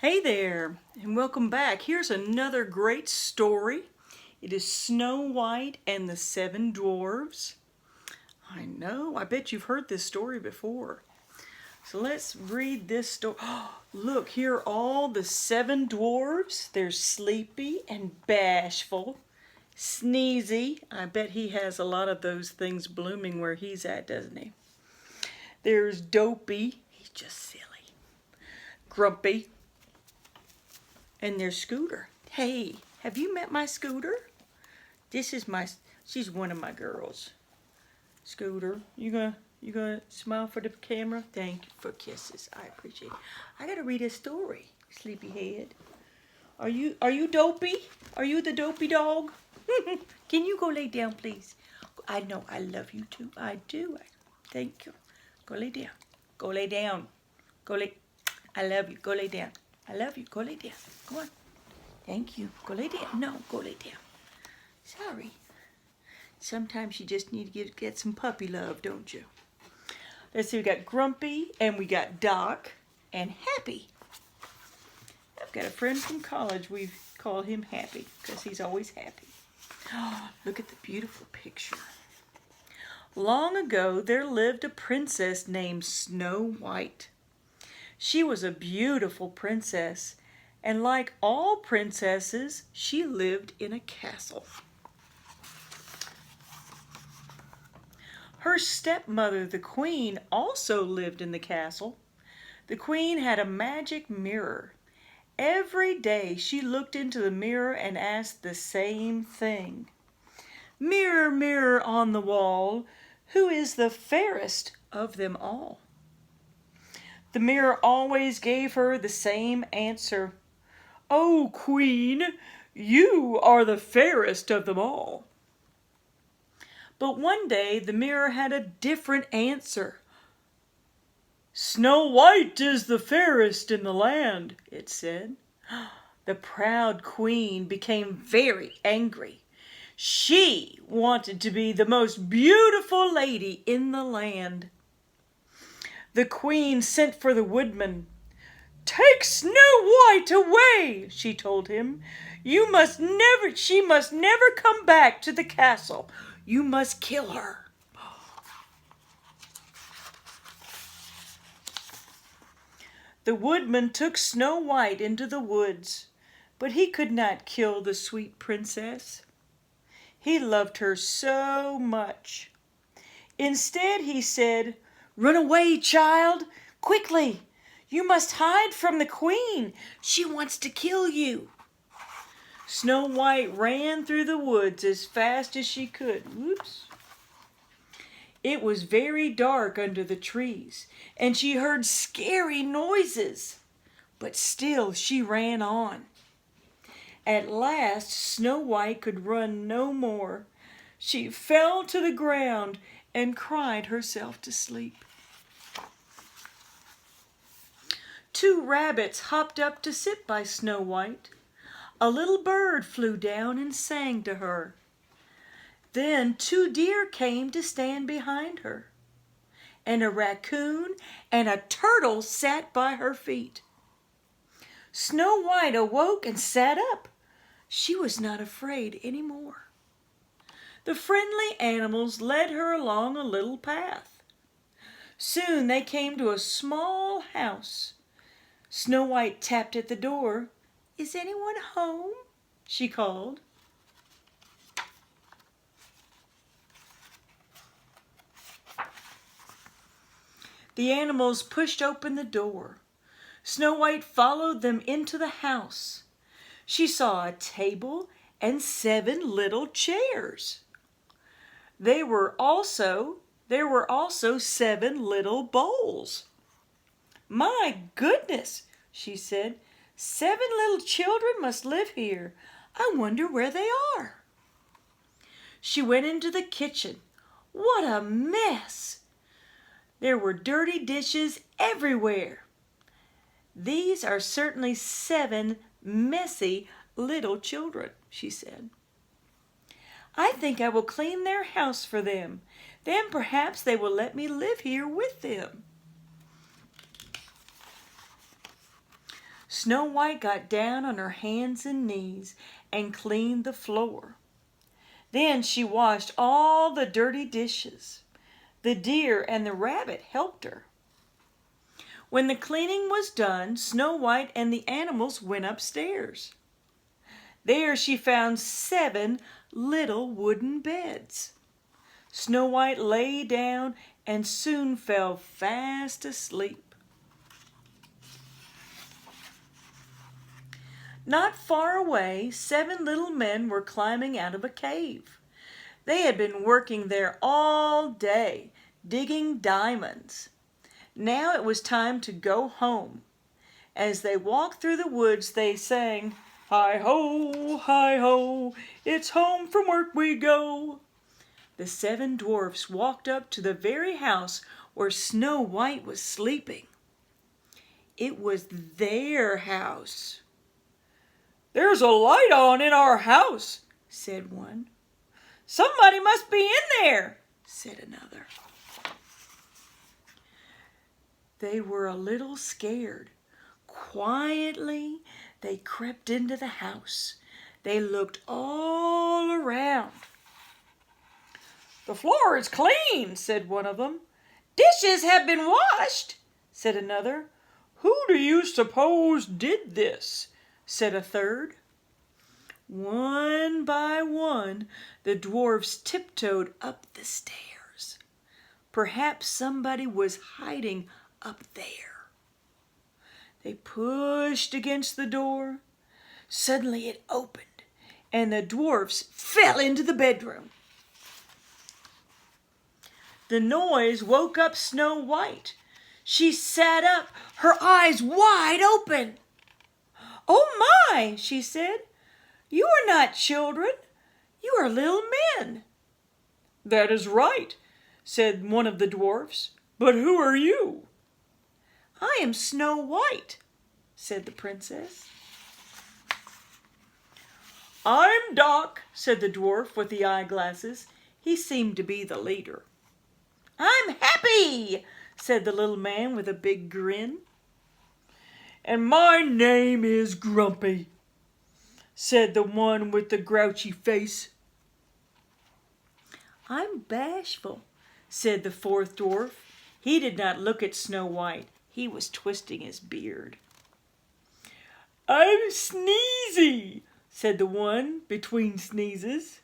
Hey there, and welcome back. Here's another great story. It is Snow White and the Seven Dwarves. I know, I bet you've heard this story before. So let's read this story. Look, here are all the seven dwarves. They're sleepy and bashful. Sneezy. I bet he has a lot of those things blooming where he's at, doesn't he? There's Dopey. He's just silly. Grumpy. And there's Scooter. Hey, have you met my Scooter? She's one of my girls. Scooter, you gonna smile for the camera? Thank you for kisses. I appreciate it. I gotta read a story, sleepyhead. Are you Dopey? Are you the Dopey dog? Can you go lay down, please? I know I love you too. I do. Thank you. Go lay down. Go lay down. Go lay. I love you. Go lay down. I love you. Go lay down. Come on. Thank you. Go lay down. No, go lay down. Sorry. Sometimes you just need to get some puppy love, don't you? Let's see. We got Grumpy, and we got Doc, and Happy. I've got a friend from college. We call him Happy because he's always happy. Oh, look at the beautiful picture. Long ago, there lived a princess named Snow White. She was a beautiful princess, and like all princesses, she lived in a castle. Her stepmother, the queen, also lived in the castle. The queen had a magic mirror. Every day she looked into the mirror and asked the same thing. Mirror, mirror on the wall, who is the fairest of them all? The mirror always gave her the same answer. Oh, Queen, you are the fairest of them all. But one day the mirror had a different answer. Snow White is the fairest in the land, it said. The proud queen became very angry. She wanted to be the most beautiful lady in the land. The queen sent for the woodman. Take Snow White away, she told him. She must never come back to the castle. You must kill her. The woodman took Snow White into the woods, but he could not kill the sweet princess. He loved her so much. Instead, he said, Run away, child, quickly. You must hide from the queen. She wants to kill you. Snow White ran through the woods as fast as she could. Whoops. It was very dark under the trees, and she heard scary noises. But still she ran on. At last, Snow White could run no more. She fell to the ground and cried herself to sleep. Two rabbits hopped up to sit by Snow White. A little bird flew down and sang to her. Then two deer came to stand behind her, and a raccoon and a turtle sat by her feet. Snow White awoke and sat up. She was not afraid any more. The friendly animals led her along a little path. Soon they came to a small house. Snow White tapped at the door. Is anyone home? She called. The animals pushed open the door. Snow White followed them into the house. She saw a table and 7 little chairs. There were also 7 little bowls. My goodness, she said, 7 little children must live here. I wonder where they are. She went into the kitchen. What a mess! There were dirty dishes everywhere. These are certainly 7 messy little children, she said. I think I will clean their house for them. Then perhaps they will let me live here with them. Snow White got down on her hands and knees and cleaned the floor. Then she washed all the dirty dishes. The deer and the rabbit helped her. When the cleaning was done, Snow White and the animals went upstairs. There she found 7 little wooden beds. Snow White lay down and soon fell fast asleep. Not far away, 7 little men were climbing out of a cave. They had been working there all day, digging diamonds. Now it was time to go home. As they walked through the woods, they sang, hi ho, it's home from work we go. The 7 dwarfs walked up to the very house where Snow White was sleeping. It was their house. "There's a light on in our house," said one. "Somebody must be in there," said another. They were a little scared. Quietly, they crept into the house. They looked all around. "The floor is clean," said one of them. "Dishes have been washed," said another. "Who do you suppose did this?" said a third. One by one, the dwarfs tiptoed up the stairs. Perhaps somebody was hiding up there. They pushed against the door. Suddenly it opened, and the dwarfs fell into the bedroom. The noise woke up Snow White. She sat up, her eyes wide open. "Oh my," she said, "you are not children, you are little men." "That is right," said one of the dwarfs, "but who are you?" "I am Snow White," said the princess. "I'm Doc," said the dwarf with the eyeglasses. He seemed to be the leader. "I'm Happy," said the little man with a big grin. "And my name is Grumpy," said the one with the grouchy face. "I'm Bashful," said the 4th dwarf. He did not look at Snow White. He was twisting his beard. "I'm Sneezy," said the one between sneezes.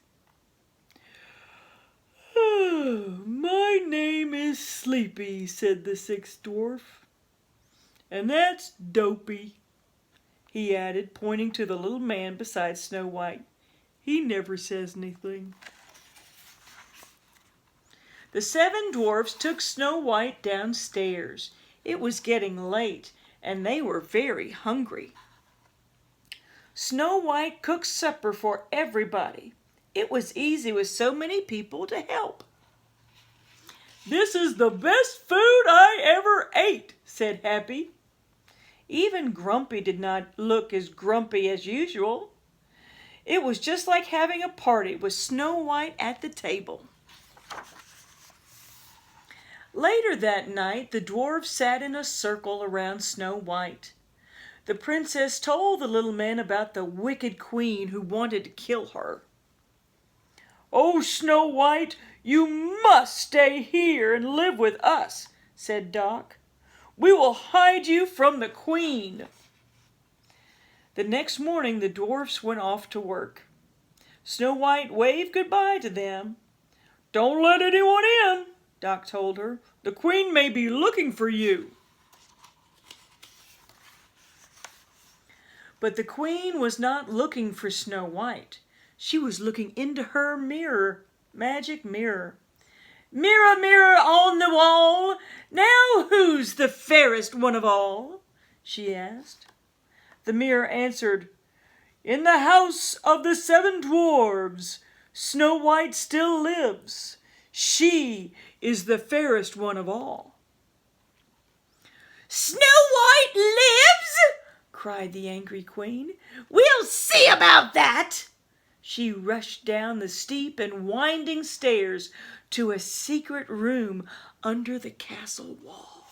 "My name is Sleepy," said the 6th dwarf. "And that's Dopey," he added, pointing to the little man beside Snow White. "He never says anything." The 7 dwarfs took Snow White downstairs. It was getting late, and they were very hungry. Snow White cooked supper for everybody. It was easy with so many people to help. "This is the best food I ever ate," said Happy. Even Grumpy did not look as grumpy as usual. It was just like having a party with Snow White at the table. Later that night, the dwarves sat in a circle around Snow White. The princess told the little men about the wicked queen who wanted to kill her. "Oh, Snow White, you must stay here and live with us," said Doc. "We will hide you from the queen." The next morning the dwarfs went off to work. Snow White waved goodbye to them. "Don't let anyone in," Doc told her. "The queen may be looking for you." But the queen was not looking for Snow White. She was looking into her magic mirror. "Mirror, mirror on the wall, now who's the fairest one of all?" she asked. The mirror answered, "In the house of the 7 dwarves, Snow White still lives. She is the fairest one of all." "Snow White lives?" cried the angry queen. "We'll see about that." She rushed down the steep and winding stairs to a secret room under the castle wall.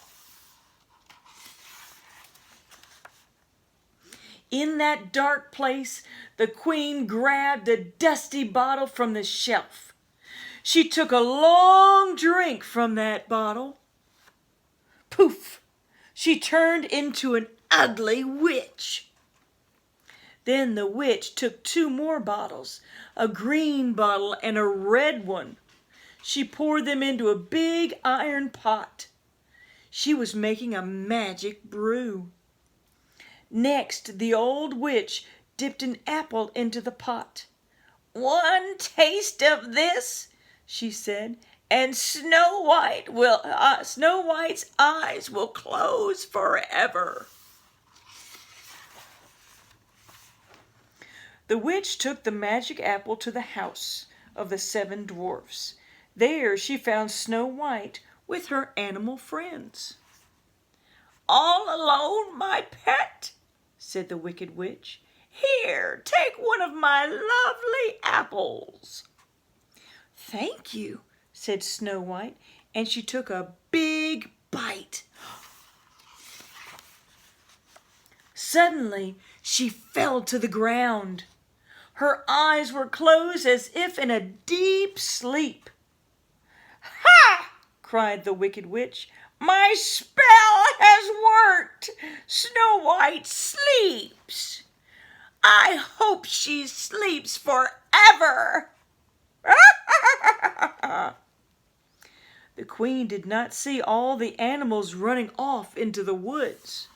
In that dark place, the queen grabbed a dusty bottle from the shelf. She took a long drink from that bottle. Poof! She turned into an ugly witch. Then the witch took 2 more bottles, a green bottle and a red one. She poured them into a big iron pot. She was making a magic brew. Next, the old witch dipped an apple into the pot. "One taste of this," she said, "and Snow White's eyes will close forever." The witch took the magic apple to the house of the 7 dwarfs. There she found Snow White with her animal friends. "All alone, my pet?" said the wicked witch. "Here, take one of my lovely apples." "Thank you," said Snow White, and she took a big bite. Suddenly, she fell to the ground. Her eyes were closed as if in a deep sleep. "Ha!" cried the wicked witch. "My spell has worked. Snow White sleeps. I hope she sleeps forever." The queen did not see all the animals running off into the woods.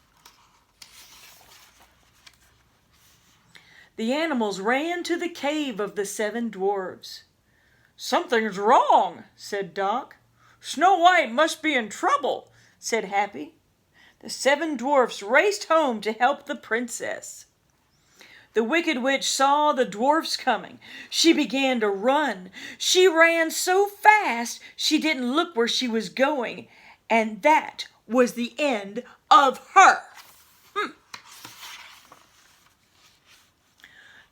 The animals ran to the cave of the 7 dwarves. "Something's wrong," said Doc. "Snow White must be in trouble," said Happy. The 7 dwarfs raced home to help the princess. The wicked witch saw the dwarfs coming. She began to run. She ran so fast she didn't look where she was going, and that was the end of her.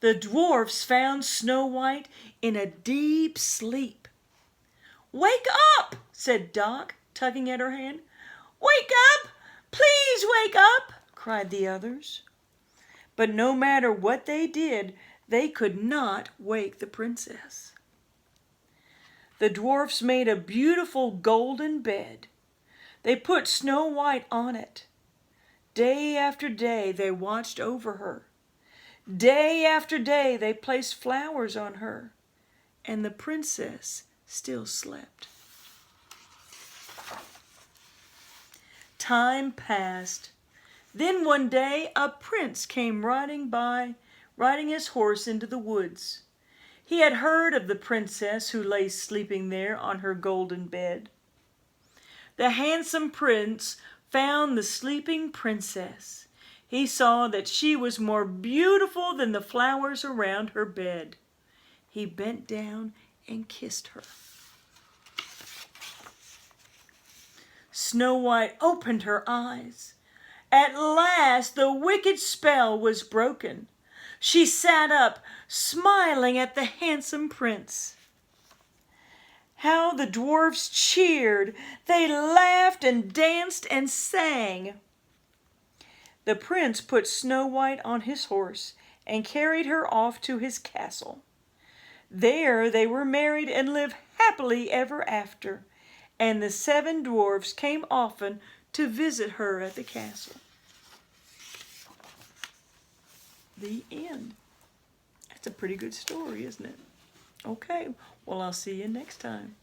The dwarfs found Snow White in a deep sleep. "Wake up," said Doc, tugging at her hand. "Wake up! Please wake up!" cried the others. But no matter what they did, they could not wake the princess. The dwarfs made a beautiful golden bed. They put Snow White on it. Day after day they watched over her. Day after day they placed flowers on her, and the princess still slept. Time passed. Then one day a prince came riding his horse into the woods. He had heard of the princess who lay sleeping there on her golden bed. The handsome prince found the sleeping princess. He saw that she was more beautiful than the flowers around her bed. He bent down and kissed her. Snow White opened her eyes. At last the wicked spell was broken. She sat up, smiling at the handsome prince. How the dwarfs cheered! They laughed and danced and sang. The prince put Snow White on his horse and carried her off to his castle. There they were married and lived happily ever after, and the 7 dwarfs came often to visit her at the castle. The end. That's a pretty good story, isn't it? Okay, well, I'll see you next time.